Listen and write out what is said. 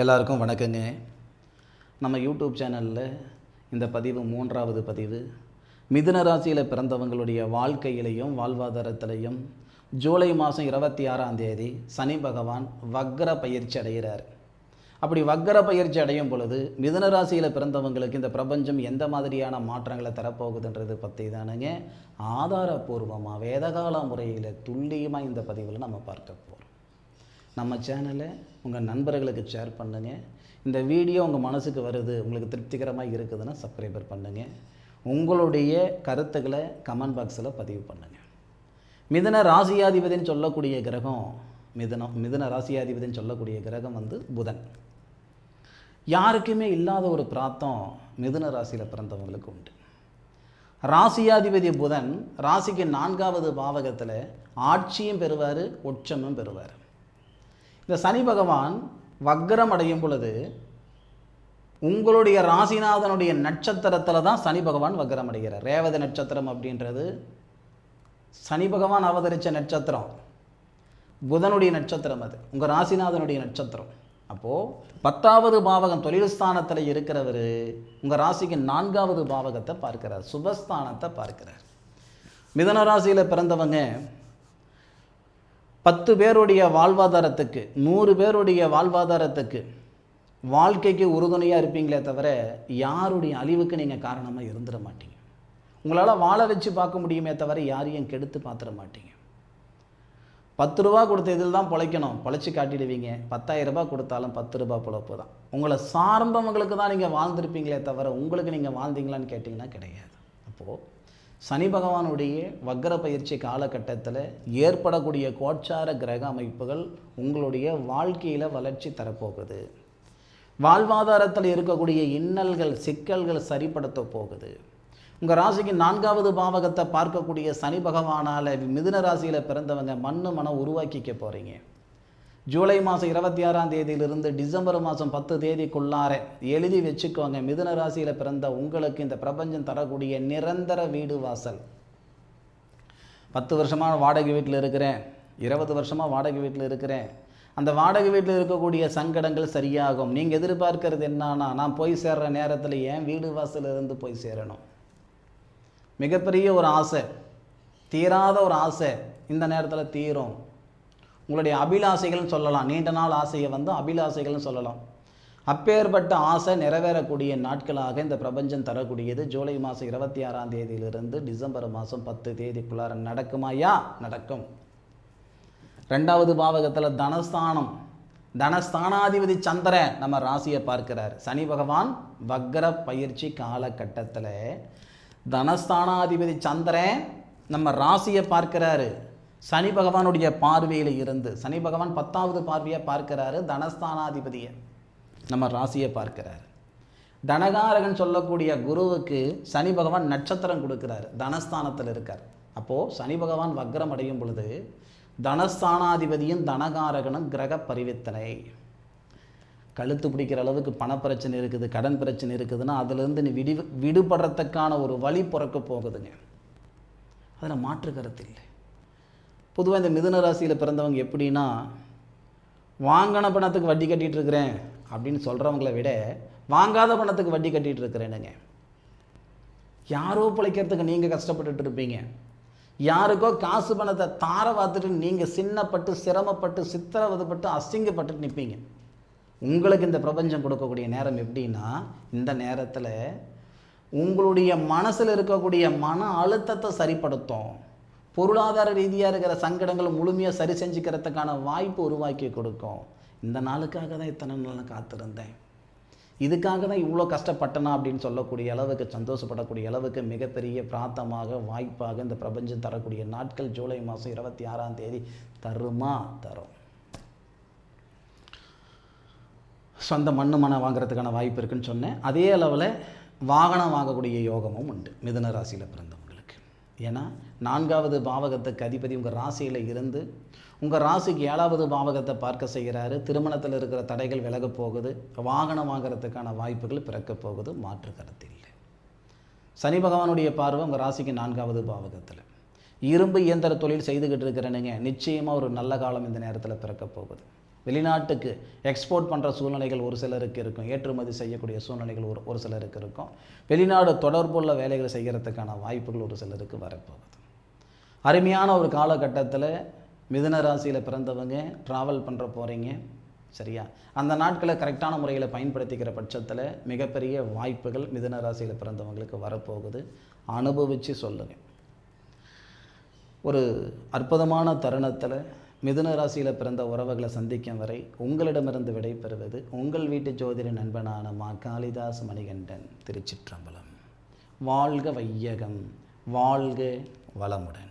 எல்லாருக்கும் வணக்கங்க. நம்ம யூடியூப் சேனலில் இந்த பதிவு 3வது பதிவு. மிதுன ராசியில் பிறந்தவங்களுடைய வாழ்க்கையிலையும் வாழ்வாதாரத்திலையும் ஜூலை மாதம் 26ஆம் தேதி சனி பகவான் வக்ர பயிற்சி அடைகிறார். அப்படி வக்ர பயிற்சி அடையும் பொழுது மிதுன ராசியில் பிறந்தவங்களுக்கு இந்த பிரபஞ்சம் எந்த மாதிரியான மாற்றங்களை தரப்போகுதுன்றது பற்றி தானுங்க ஆதாரபூர்வமாக வேதகால முறையில் துல்லியமாக இந்த பதிவில் நம்ம பார்க்க போகிறோம். நம்ம சேனலை உங்கள் நண்பர்களுக்கு ஷேர் பண்ணுங்கள். இந்த வீடியோ உங்கள் மனசுக்கு வருது, உங்களுக்கு திருப்திகரமாக இருக்குதுன்னா சப்ஸ்கிரைபர் பண்ணுங்கள். உங்களுடைய கருத்துக்களை கமெண்ட் பாக்ஸில் பதிவு பண்ணுங்கள். மிதுன ராசியாதிபதின்னு சொல்லக்கூடிய கிரகம் மிதுன ராசியாதிபதின்னு சொல்லக்கூடிய கிரகம் புதன். யாருக்குமே இல்லாத ஒரு பிராப்தம் மிதுன ராசியில் பிறந்தவங்களுக்கு உண்டு. ராசியாதிபதி புதன் ராசிக்கு 4வது பாவகத்தில் ஆட்சியும் பெறுவார், உச்சமும் பெறுவார். இந்த சனி பகவான் வக்ரம் அடையும் பொழுது உங்களுடைய ராசிநாதனுடைய நட்சத்திரத்தில் தான் சனி பகவான் வக்ரம் அடைகிறார். ரேவதி நட்சத்திரம் அப்படின்றது சனி பகவான் அவதரித்த நட்சத்திரம், புதனுடைய நட்சத்திரம், அது உங்கள் ராசிநாதனுடைய நட்சத்திரம். அப்போது 10வது பாவகம் தொழில் ஸ்தானத்தில் இருக்கிறவர் உங்கள் ராசிக்கு 4வது பாவகத்தை பார்க்கிறார், சுபஸ்தானத்தை பார்க்கிறார். மிதுன ராசியில் பிறந்தவங்க 10 பேருடைய வாழ்வாதாரத்துக்கு 100 பேருடைய வாழ்வாதாரத்துக்கு வாழ்க்கைக்கு உறுதுணையாக இருப்பீங்களே தவிர யாருடைய அழிவுக்கு நீங்கள் காரணமாக இருந்துட மாட்டீங்க. உங்களால் வாழ வச்சு பார்க்க முடியுமே தவிர யாரையும் கெடுத்து பார்த்துட மாட்டீங்க. 10 ரூபா கொடுத்த இதில் தான் பிழைக்கணும், பிழைச்சி காட்டிடுவீங்க. 10,000 ரூபாய் கொடுத்தாலும் 10 ரூபா பிழைப்பு தான். உங்களை சார்ந்தவங்களுக்கு தான் நீங்கள் வாழ்ந்திருப்பீங்களே தவிர உங்களுக்கு நீங்கள் வாழ்ந்தீங்களான்னு கேட்டிங்கன்னா கிடையாது. அப்போது சனி பகவானுடைய வக்ர பயிற்சி காலகட்டத்தில் ஏற்படக்கூடிய கோச்சார கிரக அமைப்புகள் உங்களுடைய வாழ்க்கையில் வளர்ச்சி தரப்போகுது. வாழ்வாதாரத்தில் இருக்கக்கூடிய இன்னல்கள் சிக்கல்கள் சரிப்படுத்த போகுது. உங்கள் ராசிக்கு 4வது பாவகத்தை பார்க்கக்கூடிய சனி பகவானால் மிதுன ராசியில் பிறந்தவங்க மனம் உருவாக்கிக்க போகிறீங்க. ஜூலை மாதம் 26ஆம் தேதியிலிருந்து டிசம்பர் மாதம் 10 தேதிக்குள்ளார எழுதி வச்சுக்கோங்க. மிதுன ராசியில் பிறந்த உங்களுக்கு இந்த பிரபஞ்சம் தரக்கூடிய நிரந்தர வீடு வாசல். 10 வருஷமாக வாடகை வீட்டில் இருக்கிறேன், 20 வருஷமாக வாடகை வீட்டில் இருக்கிறேன், அந்த வாடகை வீட்டில் இருக்கக்கூடிய சங்கடங்கள் சரியாகும். நீங்கள் எதிர்பார்க்கறது என்னன்னா, நான் போய் சேர்ற நேரத்தில் ஏன் வீடு வாசல் இருந்து போய் சேரணும். மிகப்பெரிய ஒரு ஆசை, தீராத ஒரு ஆசை இந்த நேரத்தில் தீரும். உங்களுடைய அபிலாசைகள்னு சொல்லலாம், நீண்ட நாள் ஆசையை அபிலாசைகள்னு சொல்லலாம். அப்பேற்பட்ட ஆசை நிறைவேறக்கூடிய நாட்களாக இந்த பிரபஞ்சம் தரக்கூடியது ஜூலை மாதம் 26ஆம் தேதியிலிருந்து டிசம்பர் மாதம் 10 தேதிக்குள்ளார நடக்குமாயா? நடக்கும். 2வது பாவகத்தில் தனஸ்தானம், தனஸ்தானாதிபதி சந்திரன் நம்ம ராசியை பார்க்கிறார். சனி பகவான் வக்ர பயிற்சி காலகட்டத்தில் தனஸ்தானாதிபதி சந்திரன் நம்ம ராசியை பார்க்கிறாரு. சனி பகவானுடைய பார்வையில் இருந்து சனி பகவான் 10வது பார்வையை பார்க்கிறாரு, தனஸ்தானாதிபதியை நம்ம ராசியை பார்க்கிறார். தனகாரகன் சொல்லக்கூடிய குருவுக்கு சனி பகவான் நட்சத்திரம் கொடுக்கிறார், தனஸ்தானத்தில் இருக்கார். அப்போது சனி பகவான் வக்ரம் அடையும் பொழுது தனஸ்தானாதிபதியும் தனகாரகனும் கிரக பரிவர்த்தனை. கழுத்து பிடிக்கிற அளவுக்கு பணப்பிரச்சனை இருக்குது, கடன் பிரச்சனை இருக்குதுன்னா அதுலேருந்து நீ விடுபடுறதுக்கான ஒரு வழி பிறக்க போகுதுங்க. அதில் மாற்று கருத்து இல்லை. பொதுவாக இந்த மிதுன ராசியில் பிறந்தவங்க எப்படின்னா, வாங்கின பணத்துக்கு வட்டி கட்டிகிட்டு இருக்கிறேன் அப்படின்னு சொல்கிறவங்கள விட வாங்காத பணத்துக்கு வட்டி கட்டிகிட்டு இருக்கிறேனுங்க. யாரோ பிழைக்கிறதுக்கு நீங்கள் கஷ்டப்பட்டுட்டு இருப்பீங்க, யாருக்கோ காசு பணத்தை தார பார்த்துட்டு நீங்கள் சின்னப்பட்டு சிரமப்பட்டு சித்திரவதைப்பட்டு அசிங்கப்பட்டு நிற்பீங்க. உங்களுக்கு இந்த பிரபஞ்சம் கொடுக்கக்கூடிய நேரம் எப்படின்னா, இந்த நேரத்தில் உங்களுடைய மனசில் இருக்கக்கூடிய மன அழுத்தத்தை சரிப்படுத்தும். பொருளாதார ரீதியாக இருக்கிற சங்கடங்களை முழுமையாக சரி செஞ்சுக்கிறதுக்கான வாய்ப்பு உருவாக்கி கொடுக்கும். இந்த நாளுக்காக தான் இத்தனை நாள் காத்திருந்தேன், இதுக்காக தான் இவ்வளோ கஷ்டப்பட்டனா அப்படின்னு சொல்லக்கூடிய அளவுக்கு, சந்தோஷப்படக்கூடிய அளவுக்கு மிகப்பெரிய பிரார்த்தமாக வாய்ப்பாக இந்த பிரபஞ்சம் தரக்கூடிய நாட்கள் ஜூலை மாதம் 26ஆம் தேதி தரும். சொந்த மனை வாங்குறதுக்கான வாய்ப்பு இருக்குன்னு சொன்னேன். அதே அளவில் வாகனம் வாங்கக்கூடிய யோகமும் உண்டு மிதுன ராசியில் பிறந்தவங்களுக்கு. ஏன்னா 4வது பாவகத்துக்கு அதிபதி உங்கள் ராசியில் இருந்து உங்கள் ராசிக்கு 7வது பாவகத்தை பார்க்க செய்கிறாரு. திருமணத்தில் இருக்கிற தடைகள் விலக போகுது, வாகனம் வாங்கிறதுக்கான வாய்ப்புகள் பிறக்க போகுது, மாற்று கருத்து இல்லை. சனி பகவானுடைய பார்வை உங்கள் ராசிக்கு 4வது பாவகத்தில். இரும்பு இயந்திர தொழில் செய்துக்கிட்டு இருக்கிறேனுங்க, நிச்சயமாக ஒரு நல்ல காலம் இந்த நேரத்தில் பிறக்க போகுது. வெளிநாட்டுக்கு எக்ஸ்போர்ட் பண்ணுற சூழ்நிலைகள் ஒரு சிலருக்கு இருக்கும், ஏற்றுமதி செய்யக்கூடிய சூழ்நிலைகள் ஒரு சிலருக்கு இருக்கும், வெளிநாடு தொடர்புள்ள வேலைகளை செய்கிறதுக்கான வாய்ப்புகள் ஒரு சிலருக்கு வரப்போகுது. அருமையான ஒரு காலகட்டத்தில் மிதுன ராசியில் பிறந்தவங்க ட்ராவல் பண்ணுற போகிறீங்க, சரியா? அந்த நாட்களை கரெக்டான முறையில் பயன்படுத்திக்கிற பட்சத்தில் மிகப்பெரிய வாய்ப்புகள் மிதுன ராசியில் பிறந்தவங்களுக்கு வரப்போகுது. அனுபவித்து சொல்லுங்கள். ஒரு அற்புதமான தருணத்தில் மிதுன ராசியில் பிறந்த உறவுகளை சந்திக்கும் வரை உங்களிடமிருந்து விடை பெறுவது உங்கள் வீட்டு ஜோதிட நண்பனான மா காளிதாஸ் மணிகண்டன். திருச்சிற்றம்பலம். வாழ்க வையகம், வாழ்க வளமுடன்.